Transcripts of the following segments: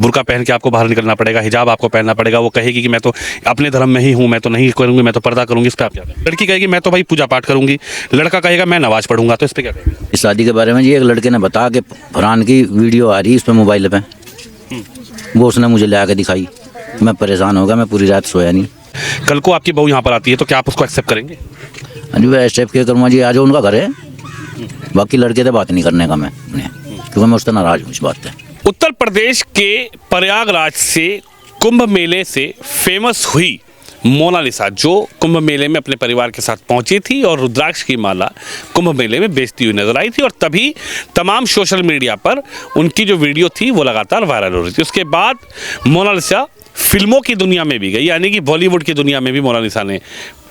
बुर्का पहन के आपको बाहर निकलना पड़ेगा, हिजाब आपको पहनना पड़ेगा, वो कहेगी कि मैं तो अपने धर्म में ही हूँ, मैं तो नहीं करूँगी, मैं तो पर्दा करूँगी, इस पर आप क्या कहेंगे? लड़की कहेगी मैं तो भाई पूजा पाठ करूँगी, लड़का कहेगा मैं नमाज पढ़ूंगा, तो इस पर क्या कहेंगे? इस शादी के बारे में जी एक लड़के ने बताया कि फरहान की वीडियो आ रही है इस पर मोबाइल पे, वो उसने मुझे ले आके दिखाई। मैं परेशान हो गया, मैं पूरी रात सोया नहीं। कल को आपकी बहू यहाँ पर आती है तो क्या आप उसको एक्सेप्ट करेंगे? हाँ जी, वह स्टेप के करूँगा जी, आ जाओ उनका घर है, बाकी लड़के से बात नहीं करने का मैं क्योंकि मैं उससे नाराज हूँ इस बात से। उत्तर प्रदेश के प्रयागराज से कुंभ मेले से फेमस हुई मोनालिसा, जो कुंभ मेले में अपने परिवार के साथ पहुंची थी और रुद्राक्ष की माला कुंभ मेले में बेचती हुई नजर आई थी, और तभी तमाम सोशल मीडिया पर उनकी जो वीडियो थी वो लगातार वायरल हो रही थी। उसके बाद मोनालिसा फिल्मों की दुनिया में भी गई, यानी कि बॉलीवुड की दुनिया में भी मोनालिसा ने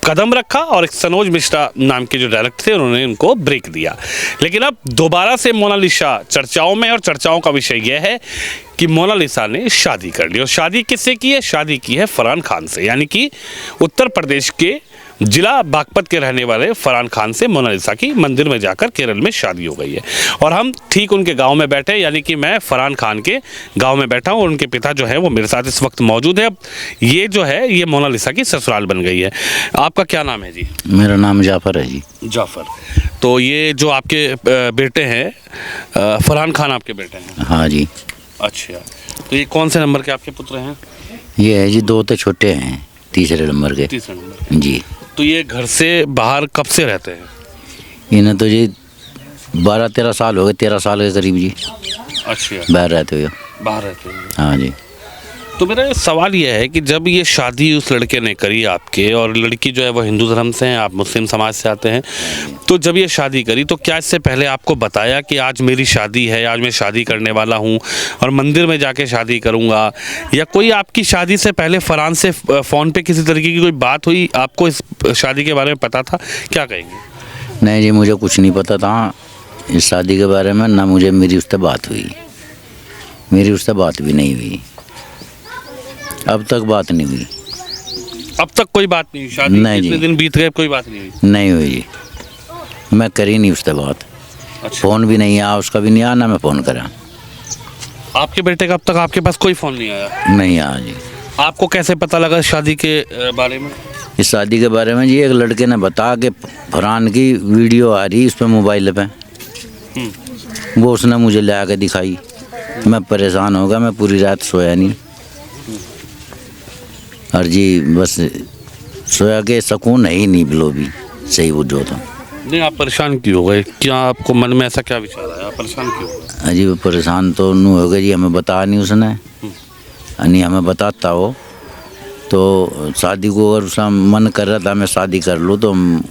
कदम रखा, और एक सनोज मिश्रा नाम के जो डायरेक्टर थे उन्होंने उनको ब्रेक दिया। लेकिन अब दोबारा से मोनालिसा चर्चाओं में, और चर्चाओं का विषय यह है कि मोनालिसा ने शादी कर ली, और शादी किससे की है? शादी की है फरहान खान से, यानी कि उत्तर प्रदेश के जिला बागपत के रहने वाले फरहान खान से मोनालिसा की मंदिर में जाकर केरल में शादी हो गई है। और हम ठीक उनके गांव में बैठे, यानी कि मैं फरहान खान के गांव में बैठा हूं, और उनके पिता जो है वो मेरे साथ इस वक्त मौजूद है। अब ये जो है ये मोनालिसा की ससुराल बन गई है। आपका क्या नाम है जी? मेरा नाम जाफर है जी। जाफर। तो ये जो आपके बेटे हैं फरहान खान आपके बेटे हैं? हाँ जी। अच्छा, तो ये कौन से नंबर के आपके पुत्र हैं? ये है जी, दो तो छोटे हैं, तीसरे नंबर के। तीसरे नंबर जी। तो ये घर से बाहर कब से रहते हैं? इन्हें तो जी 12-13 साल हो गए, 13 साल के करीब जी अच्छा, बाहर रहते हुए। बाहर रहते हैं। हाँ जी। तो मेरा सवाल यह है कि जब ये शादी उस लड़के ने करी आपके, और लड़की जो है वो हिंदू धर्म से हैं, आप मुस्लिम समाज से आते हैं, तो जब ये शादी करी तो क्या इससे पहले आपको बताया कि आज मेरी शादी है, आज मैं शादी करने वाला हूँ और मंदिर में जाके शादी करूँगा, या कोई आपकी शादी से पहले फरहान से फ़ोन पे किसी तरीके की कोई बात हुई? आपको इस शादी के बारे में पता था? क्या कहेंगे? नहीं जी, मुझे कुछ नहीं पता था इस शादी के बारे में, ना मुझे मेरी उससे बात हुई, मेरी उससे बात भी नहीं हुई, अब तक बात नहीं हुई। अब तक कोई बात नहीं हुई? शादी नहीं कितने जी। दिन बीत गए, कोई बात नहीं हुई? नहीं हुई जी, मैं करी नहीं उससे बात। अच्छा, फ़ोन भी नहीं आया, उसका भी नहीं आया, ना मैं फ़ोन करा। आपके बेटे का अब तक आपके पास कोई फ़ोन नहीं आया? नहीं आया जी। आपको कैसे पता लगा शादी के बारे में? इस शादी के बारे में जी एक लड़के ने बताया कि फरहान की वीडियो आ रही है इस पर मोबाइल पे, वो उसने मुझे ले आके दिखाई। मैं परेशान हो गया, मैं पूरी रात सोया नहीं, और जी बस सोया के सुकून है ही नहीं बिलो भी, सही बुझो तो। नहीं, आप परेशान क्यों हो गए? क्या आपको मन में ऐसा क्या विचार आया? आप परेशान क्यों हो गए? अजी वो परेशान तो नहीं हो गए जी, हमें बताया नहीं उसने, नहीं हमें बताता हो तो शादी को अगर उसका मन कर रहा था मैं शादी कर लूँ तो हम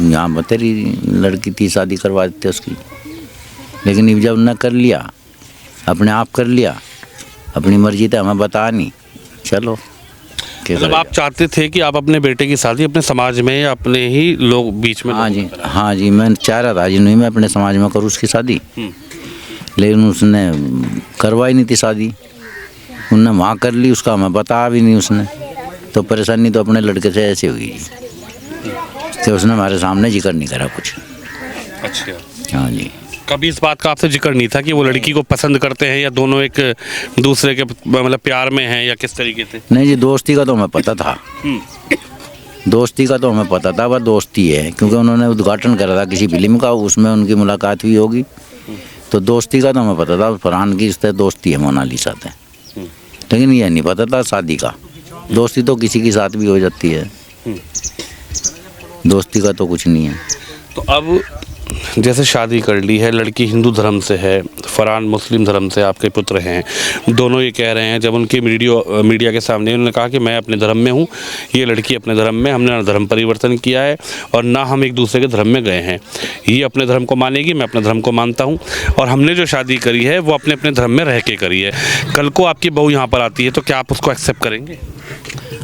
यहाँ बतेरी लड़की थी, शादी करवा देते उसकी। लेकिन जब न कर लिया, अपने आप कर लिया, अपनी मर्जी था, हमें बता नहीं। चलो मतलब आप चाहते थे कि आप अपने बेटे की शादी अपने समाज में या अपने ही लोग बीच में? हाँ जी, हाँ जी, मैं चाह रहा था जी, नहीं मैं अपने समाज में करूँ उसकी शादी, लेकिन उसने करवाई नहीं थी शादी, उनने वहाँ कर ली, उसका हमें बताया भी नहीं उसने। तो परेशानी तो अपने लड़के से ऐसे हुई कि उसने हमारे सामने जिक्र नहीं करा कुछ। अच्छा, हाँ जी। कभी इस बात का आपसे जिक्र नहीं था कि वो लड़की को पसंद करते हैं या दोनों एक दूसरे के मतलब प्यार में हैं, या किस तरीके से? नहीं जी, दोस्ती का तो हमें पता था, दोस्ती का तो हमें पता था, वह दोस्ती है, क्योंकि उन्होंने उद्घाटन करा था किसी फिल्म का, उसमें उनकी मुलाकात हुई होगी, तो दोस्ती का तो हमें पता था, फरहान की इससे दोस्ती है मोनालिसा से। लेकिन ये नहीं पता था शादी का। दोस्ती तो किसी के साथ भी हो जाती है, दोस्ती का तो कुछ नहीं है। तो अब जैसे शादी कर ली है, लड़की हिंदू धर्म से है, फरहान मुस्लिम धर्म से आपके पुत्र हैं, दोनों ये कह रहे हैं, जब उनकी मीडिया के सामने उन्होंने कहा कि मैं अपने धर्म में हूँ, ये लड़की अपने धर्म में, हमने ना धर्म परिवर्तन किया है और ना हम एक दूसरे के धर्म में गए हैं, ये अपने धर्म को मानेगी, मैं अपने धर्म को मानता हूँ, और हमने जो शादी करी है वो अपने अपने धर्म में रह के करी है। कल को आपकी बहू यहाँ पर आती है तो क्या आप उसको एक्सेप्ट करेंगे?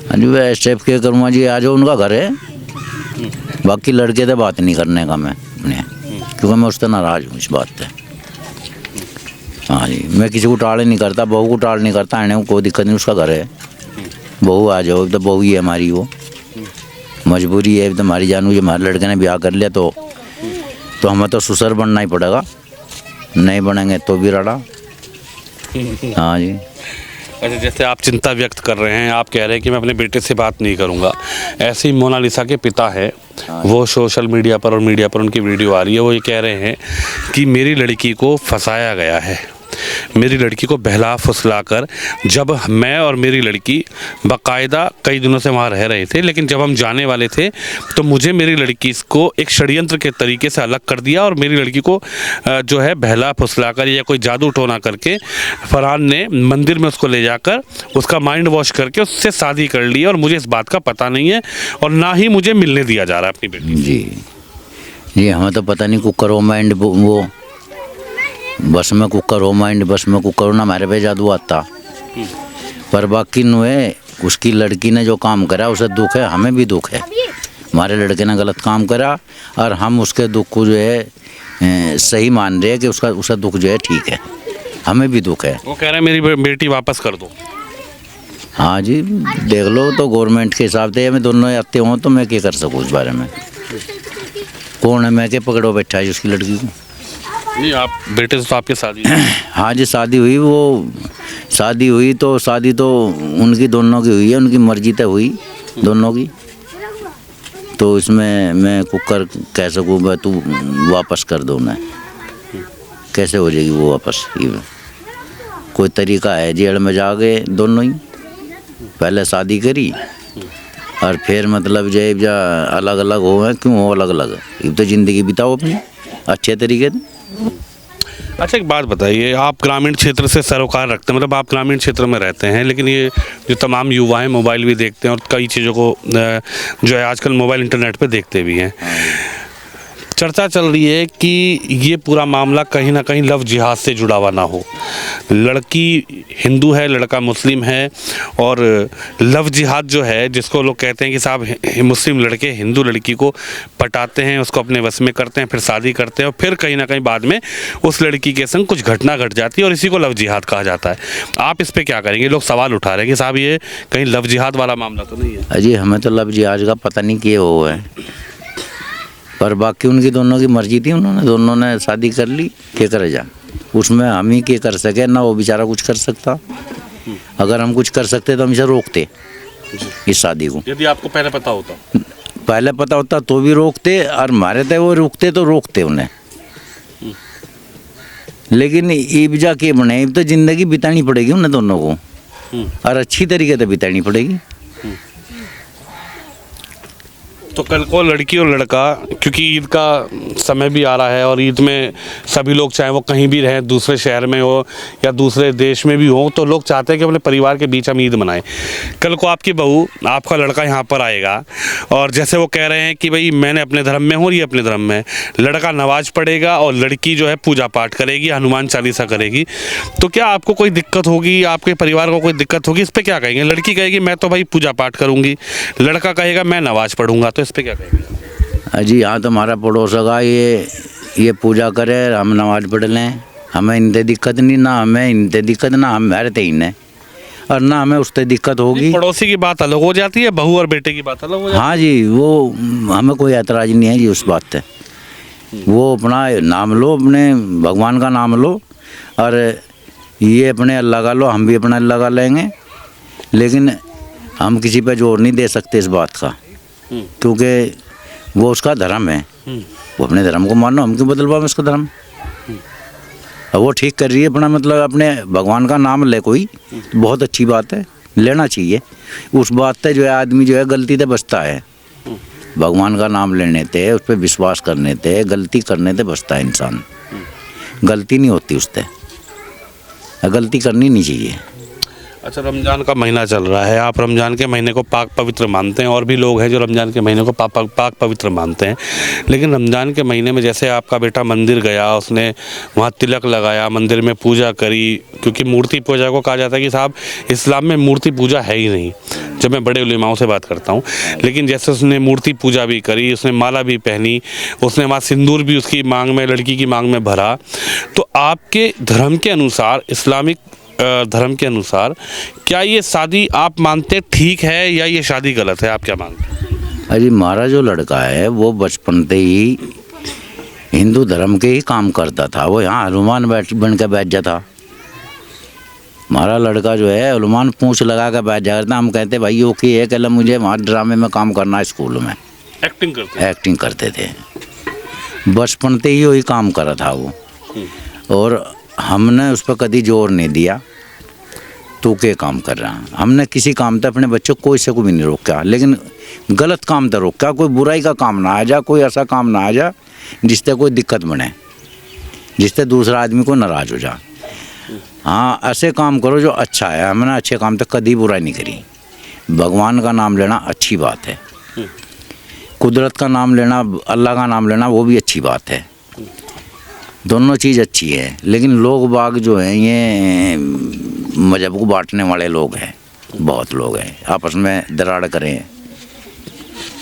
हाँ जी, वह स्टेप के करूँगा जी, आ जाओ उनका घर है, बाकी लड़के से बात नहीं करने का मैं, क्योंकि मैं उससे नाराज हूँ इस बात से। हाँ जी, मैं किसी को टाल नहीं करता, बहू को टाल नहीं करता, आने को कोई दिक्कत नहीं, उसका घर है, बहू आ जाओ, तो बहू ही है हमारी, वो मजबूरी है, तो हमारी जानू जो हमारे लड़के ने ब्याह कर लिया तो हमें तो ससुर बनना ही पड़ेगा, नहीं बनेंगे तो भी रड़ा। हाँ जी। अच्छा, जैसे आप चिंता व्यक्त कर रहे हैं, आप कह रहे हैं कि मैं अपने बेटे से बात नहीं करूंगा, ऐसे ही मोनालिसा के पिता है, वो सोशल मीडिया पर और मीडिया पर उनकी वीडियो आ रही है, वो ये कह रहे हैं कि मेरी लड़की को फंसाया गया है, मेरी लड़की को बहला फुसला कर, जब मैं और मेरी लड़की बाकायदा कई दिनों से वहाँ रह रहे थे, लेकिन जब हम जाने वाले थे तो मुझे मेरी लड़की को एक षड्यंत्र के तरीके से अलग कर दिया और मेरी लड़की को जो है बहला फुसला कर या कोई जादू टोना करके फरहान ने मंदिर में उसको ले जाकर उसका माइंड वॉश करके उससे शादी कर ली और मुझे इस बात का पता नहीं है और ना ही मुझे मिलने दिया जा रहा है अपनी बेटी। जी हमें तो पता नहीं कुकर हो माइंड वो बस में कुकर हो माइंड बस में कुकर हो ना हमारे पे जादू आता। पर बाकी नुए उसकी लड़की ने जो काम करा उसे दुख है, हमें भी दुख है। हमारे लड़के ने गलत काम करा और हम उसके दुख को जो है सही मान रहे हैं कि उसका दुख जो है ठीक है, हमें भी दुख है। वो कह रहे हैं मेरी बेटी वापस कर दो। हाँ जी, देख लो तो गवर्नमेंट के हिसाब से हमें दोनों आते हों तो मैं क्या कर सकूँ उस बारे में। कौन है मैं के पकड़ो बैठा है उसकी लड़की को। नहीं, आप बेटे से तो आपकी शादी हाँ जी, शादी हुई, वो शादी हुई तो शादी तो उनकी दोनों की हुई है, उनकी मर्जी तय हुई दोनों की। तो इसमें मैं कुकर कह सकूँ मैं तू वापस कर दो, मैं कैसे हो जाएगी वो वापस। ये कोई तरीका है? जेल में जा गए दोनों ही, पहले शादी करी और फिर मतलब जब अलग अलग हो गए, क्यों हो अलग अलग? ये तो ज़िंदगी बिताओ अपनी अच्छे तरीके से। अच्छा, एक बात बताइए, आप ग्रामीण क्षेत्र से सरोकार रखते हैं, मतलब आप ग्रामीण क्षेत्र में रहते हैं, लेकिन ये जो तमाम युवा हैं मोबाइल भी देखते हैं और कई चीज़ों को जो है आजकल मोबाइल इंटरनेट पे देखते भी हैं। चर्चा चल रही है कि ये पूरा मामला कहीं ना कहीं लव जिहाद से जुड़ा हुआ ना हो। लड़की हिंदू है, लड़का मुस्लिम है और लव जिहाद जो है, जिसको लोग कहते हैं कि साहब मुस्लिम लड़के हिंदू लड़की को पटाते हैं, उसको अपने वश में करते हैं, फिर शादी करते हैं और फिर कहीं ना कहीं बाद में उस लड़की के संग कुछ घटना घट जाती है और इसी को लव जिहाद कहा जाता है। आप इस पर क्या करेंगे? लोग सवाल उठा रहे हैं कि साहब ये कहीं लव जिहाद वाला मामला तो नहीं है? अजी हमें तो लव जिहाद का पता नहीं किए हुआ है, पर बाकी उनकी दोनों की मर्जी थी, उन्होंने दोनों ने शादी कर ली, क्या करे जा उसमें हम ही क्या कर सके ना, वो बेचारा कुछ कर सकता। अगर हम कुछ कर सकते तो हम इसे रोकते इस शादी को। यदि आपको पहले पता होता तो भी रोकते और मारे थे वो रोकते तो रोकते उन्हें। लेकिन ईबजा के बने तो जिंदगी बितानी पड़ेगी उन्हें दोनों को और अच्छी तरीके से बितानी पड़ेगी। तो कल को लड़की और लड़का, क्योंकि ईद का समय भी आ रहा है और ईद में सभी लोग चाहे वो कहीं भी रहें, दूसरे शहर में हो या दूसरे देश में भी हो, तो लोग चाहते हैं कि अपने परिवार के बीच हम ईद मनाएं। कल को आपकी बहू, आपका लड़का यहाँ पर आएगा और जैसे वो कह रहे हैं कि भाई मैंने अपने धर्म में हूँ और ये अपने धर्म में, लड़का नमाज पढ़ेगा और लड़की जो है पूजा पाठ करेगी, हनुमान चालीसा करेगी, तो क्या आपको कोई दिक्कत होगी? आपके परिवार को कोई दिक्कत होगी? इस पर क्या कहेंगे? लड़की कहेगी मैं तो भाई पूजा पाठ करूँगी, लड़का कहेगा मैं नमाज पढ़ूंगा, तो इस पर क्या कहेंगे? अजी यहाँ तो हमारा पड़ोस का ये पूजा करे, हम नमाज पढ़ लें, हमें इनते दिक्कत नहीं, ना हमें इनते दिक्कत, ना हम हमारे इन्हें और ना हमें उससे दिक्कत होगी। पड़ोसी की बात अलग हो जाती है, बहू और बेटे की बात अलग हो जाती है। हाँ जी, वो हमें कोई ऐतराज़ नहीं है जी उस बात पे। वो अपना नाम लो, अपने भगवान का नाम लो और ये अपने अल्लाह का लो, हम भी अपना अल्लाह का लेंगे, लेकिन हम किसी पे जोर नहीं दे सकते इस बात का, क्योंकि वो उसका धर्म है, वो अपने धर्म को मानो, हम क्यों बदल पाए उसका धर्म। अब वो ठीक कर रही है अपना, मतलब अपने भगवान का नाम ले कोई, तो बहुत अच्छी बात है, लेना चाहिए। उस बात पे जो है आदमी जो है गलती से बचता है, भगवान का नाम लेने थे, उस पर विश्वास करने थे, गलती करने से बचता है इंसान, गलती नहीं होती उससे, गलती करनी नहीं चाहिए। अच्छा, रमज़ान का महीना चल रहा है, आप रमज़ान के महीने को पाक पवित्र मानते हैं और भी लोग हैं जो रमज़ान के महीने को पाक पवित्र मानते हैं, लेकिन रमज़ान के महीने में जैसे आपका बेटा मंदिर गया, उसने वहाँ तिलक लगाया, मंदिर में पूजा करी, क्योंकि मूर्ति पूजा को कहा जाता है कि साहब इस्लाम में मूर्ति पूजा है ही नहीं, जब मैं बड़े उलेमाओं से बात करता हूँ, लेकिन जैसे उसने मूर्ति पूजा भी करी, उसने माला भी पहनी, उसने वहाँ सिंदूर भी उसकी मांग में, लड़की की मांग में भरा, तो आपके धर्म के अनुसार, इस्लामिक धर्म के अनुसार क्या ये शादी आप मानते ठीक है या ये शादी गलत है? आप क्या मानते हैं? अजी हमारा जो लड़का है वो बचपन से ही हिंदू धर्म के ही काम करता था, वो यहाँ हनुमान बन के बैठ जाता, हमारा लड़का जो है उलमान पूंछ लगा कर बैठ जाता, हम कहते भाई वो की है, कहला मुझे वहाँ ड्रामे में काम करना है, स्कूल में एक्टिंग करते थे। बचपन से ही वही काम करा था वो, और हमने उस पर कभी जोर नहीं दिया तू के काम कर रहा। हमने किसी काम तक अपने बच्चों को कोई से को भी नहीं रोका, लेकिन गलत काम तक रोका, कोई बुराई का काम ना आ जा, कोई ऐसा काम ना आ जा जिससे कोई दिक्कत बने, जिससे दूसरा आदमी को नाराज़ हो जा। हाँ, ऐसे काम करो जो अच्छा है। हमने अच्छे काम तक कभी बुराई नहीं करी। भगवान का नाम लेना अच्छी बात है, कुदरत का नाम लेना, अल्लाह का नाम लेना वो भी अच्छी बात है, दोनों चीज़ अच्छी है। लेकिन लोग बाग जो हैं ये मजहब को बांटने वाले लोग हैं, बहुत लोग हैं, आपस में दराड़ करें।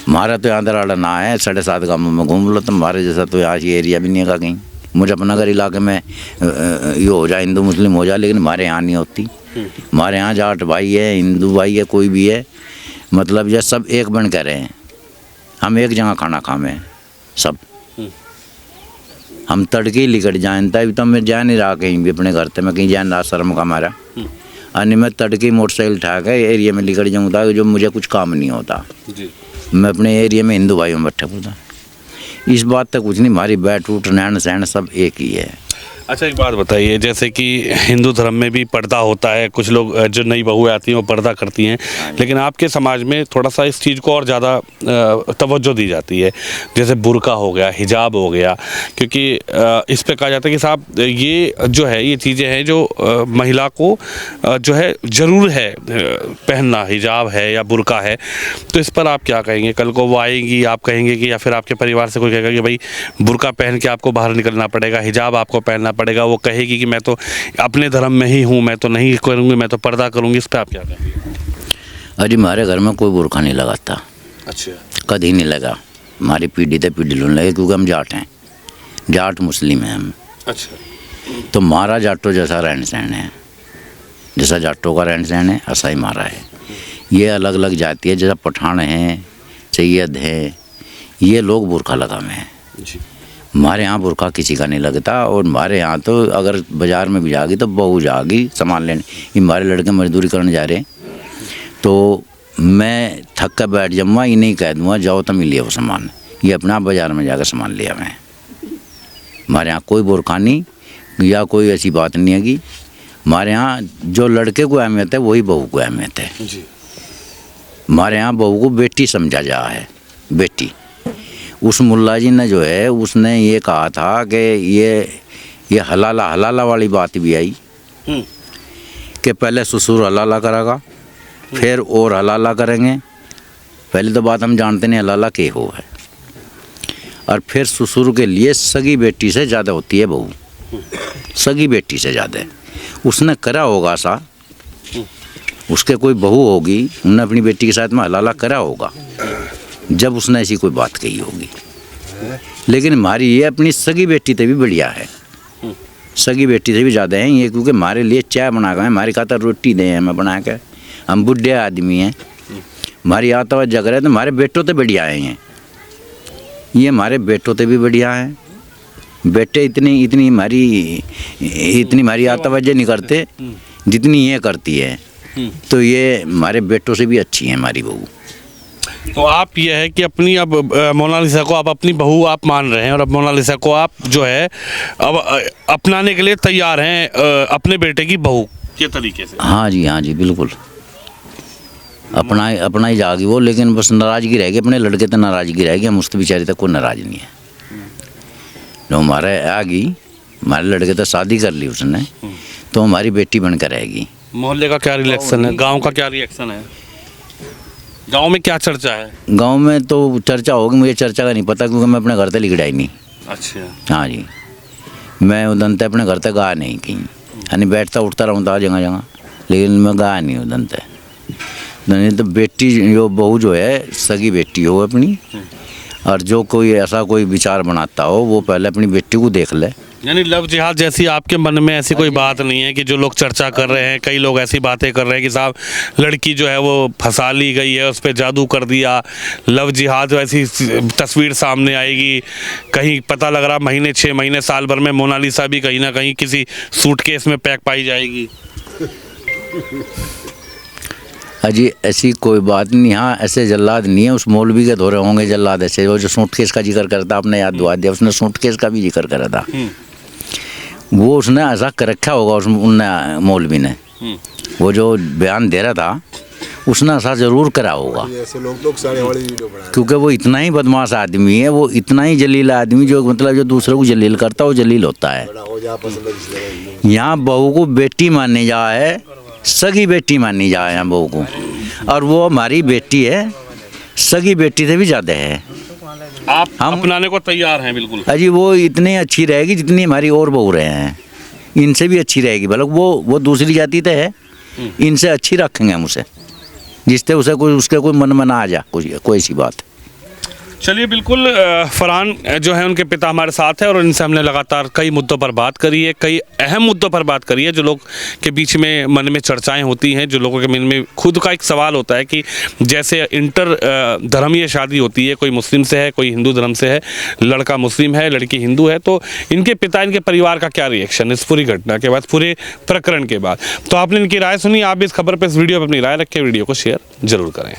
हमारा तो यहाँ दराड़ ना है, 7.5 गाँव में घूम लो, तो हमारे जैसा तो यहाँ ये एरिया भी नहीं है कहीं। मुजफ्फरनगर इलाके में ये हो जाए, हिंदू मुस्लिम हो जाए, लेकिन हमारे यहाँ नहीं होती। हमारे यहाँ जाट भाई है, हिंदू भाई है, कोई भी है, मतलब ये सब एक बन कर रहे हैं। हम एक जगह खाना खावे सब, हम तड़के ही लिकट जाए, तभी तो मैं जा नहीं रहा कहीं भी अपने घर से, मैं कहीं जान रहा शर्म का मारा। अन्य मैं तड़के मोटरसाइकिल उठा के एरिया में लिकट जाऊँ था, जो मुझे कुछ काम नहीं होता जी। मैं अपने एरिया में हिंदू भाइयों में बैठा होता, इस बात तक कुछ नहीं, हमारी बैठ उठ रहन सहन सब एक ही है। अच्छा, एक बात बताइए, जैसे कि हिंदू धर्म में भी पर्दा होता है, कुछ लोग जो नई बहुएं आती हैं वो पर्दा करती हैं, लेकिन आपके समाज में थोड़ा सा इस चीज़ को और ज़्यादा तवज्जो दी जाती है, जैसे बुर्का हो गया, हिजाब हो गया, क्योंकि इस पे कहा जाता है कि साहब ये जो है ये चीज़ें हैं जो महिला को जो है ज़रूर है पहनना, हिजाब है या बुर्का है। तो इस पर आप क्या कहेंगे? कल को वो आएंगी, आप कहेंगे कि, या फिर आपके परिवार से कोई कहेगा कि भाई बुर्का पहन के आपको बाहर निकलना पड़ेगा, हिजाब आपको पहनना पड़ेगा, वो कहेगी कि मैं तो अपने धर्म में ही हूँ, मैं तो नहीं करूँगी, मैं तो पर्दा करूँगी, इस पर आप क्या कहेंगे? अरे हमारे घर में कोई बुर्का नहीं लगाता। अच्छा, कभी नहीं लगा, हमारी पीढ़ी से पीढ़ी लोग लगे, क्योंकि हम जाट हैं, जाट मुस्लिम हैं हम। अच्छा, तो हमारा जाटो जैसा रहन सहन है, जैसा जाटों का रहन सहन है ऐसा ही हमारा है। ये अलग अलग जाति है, जैसा पठान हैं, सैयद हैं, ये लोग बुर्का लगा में हैं। हमारे यहाँ बुर्का किसी का नहीं लगता, और हमारे यहाँ तो अगर बाज़ार में भी जाएगी तो बहू जाएगी सामान लेने। ये हमारे लड़के मजदूरी करने जा रहे हैं, तो मैं थक कर बैठ जाऊँगा, ये नहीं कह दूँगा जाओ तो मिलिए वो सामान, ये अपना बाज़ार में जाकर सामान लिया मैं। हमारे यहाँ कोई बुर्का नहीं या कोई ऐसी बात नहीं है कि हमारे यहाँ जो लड़के को अहमियत है वही बहू को अहमियत है। हमारे यहाँ बहू को बेटी समझा जा है, बेटी। उस मुल्ला जी ने जो है उसने ये कहा था कि ये हलाला वाली बात भी आई कि पहले ससुर हलाला करेगा, फिर और हलाला करेंगे। पहले तो बात हम जानते नहीं हलाला के हो है, और फिर ससुर के लिए सगी बेटी से ज़्यादा होती है बहू, सगी बेटी से ज़्यादा। उसने करा होगा सा, उसके कोई बहू होगी, उन्होंने अपनी बेटी के साथ में हलाला करा होगा जब उसने ऐसी कोई बात कही होगी। लेकिन हमारी ये अपनी सगी बेटी से भी बढ़िया है, सगी बेटी से भी ज़्यादा है ये, क्योंकि हमारे लिए चाय बना कर, हमारे खाता रोटी दें हमें बना कर, हम बुढ़े आदमी हैं, हमारी आता हुआ जग रहे तो हमारे बेटों से बढ़िया है ये हमारे बेटों से भी बढ़िया है। बेटे इतनी हमारी आतवज्जो नहीं करते जितनी ये करती है, तो ये हमारे बेटों से भी अच्छी है हमारी बहू। तो आप ये है कि अपनी अब मोनालिसा को आप अपनी बहू आप मान रहे हैं, और अब मोनालिसा को आप जो है अब अपनाने के लिए तैयार हैं अपने बेटे की बहू के तरीके से। हाँ जी बिल्कुल, अपना ही जाएगी वो, लेकिन बस नाराज़गी रहेगी, अपने लड़के तो नाराज़गी रहेगी, हम उसके बेचारे तक कोई नाराज़ नहीं है। जो हमारे आगी, हमारे लड़के तो शादी कर ली उसने, तो हमारी बेटी बनकर रहेगी। मोहल्ले का क्या रिएक्शन है, गांव का क्या रिएक्शन है, गांव में क्या चर्चा है? गांव में तो चर्चा होगी, मुझे चर्चा का नहीं पता, क्योंकि मैं अपने घर से लिखड़ा ही नहीं। अच्छा, हाँ जी, मैं उदन अपने घर तक गा नहीं कहीं, यानी बैठता उठता रहूँगा जगह जगह, लेकिन मैं गा नहीं उदन तक। नहीं तो बेटी जो बहू जो है सगी बेटी हो अपनी, और जो कोई ऐसा कोई विचार बनाता हो वो पहले अपनी बेटी को देख ले। यानी लव जिहाद जैसी आपके मन में ऐसी कोई बात नहीं है कि जो लोग चर्चा कर रहे हैं, कई लोग ऐसी बातें कर रहे हैं कि साहब लड़की जो है वो फंसा ली गई है, उस पर जादू कर दिया, लव जिहाद ऐसी तस्वीर सामने आएगी, कहीं पता लग रहा महीने 6 महीने साल भर में मोनालिसा भी कहीं ना कहीं किसी सूटकेस में पैक पाई जाएगी। अजी ऐसी कोई बात नहीं, हाँ ऐसे जल्लाद नहीं है, उस मौलवी के धोरे होंगे जल्लाद ऐसे। वो जो सूटकेस का जिक्र करता, आपने याद दुआ दिया, उसने सूटकेस का भी जिक्र करा था। वो उसने ऐसा कर रखा होगा उनने मौलवी ने, वो जो बयान दे रहा था उसने ऐसा ज़रूर करा होगा। ऐसे लोग सारे वाली वीडियो बना क्योंकि वो इतना ही बदमाश आदमी है, वो इतना ही जलील आदमी, जो मतलब जो दूसरे को जलील करता है वो जलील होता है। हो जा पसंद है। यहाँ बहू को बेटी मानी जा है, सगी बेटी मानी जा है यहाँ बहू को, और वो हमारी बेटी है, सगी बेटी से भी ज़्यादा है। आप हम अपनाने को तैयार हैं बिल्कुल। अजी वो इतनी अच्छी रहेगी जितनी हमारी और बहू रहे हैं, इनसे भी अच्छी रहेगी। भले वो दूसरी जाति तो है, इनसे अच्छी रखेंगे हम उसे, जिससे उसे कोई उसके कोई मन में ना आ जा कोई सी बात। चलिए बिल्कुल, फरहान जो है उनके पिता हमारे साथ है और इनसे हमने लगातार कई मुद्दों पर बात करी है, कई अहम मुद्दों पर बात करी है, जो लोग के बीच में मन में चर्चाएं होती हैं, जो लोगों के मन में खुद का एक सवाल होता है कि जैसे इंटर धर्मीय शादी होती है, कोई मुस्लिम से है, कोई हिंदू धर्म से है, लड़का मुस्लिम है, लड़की हिंदू है, तो इनके पिता, इनके परिवार का क्या रिएक्शन इस पूरी घटना के बाद, पूरे प्रकरण के बाद। तो आपने इनकी राय सुनी, आप भी इस खबर पर, इस वीडियो पर अपनी राय रखें, वीडियो को शेयर जरूर करें।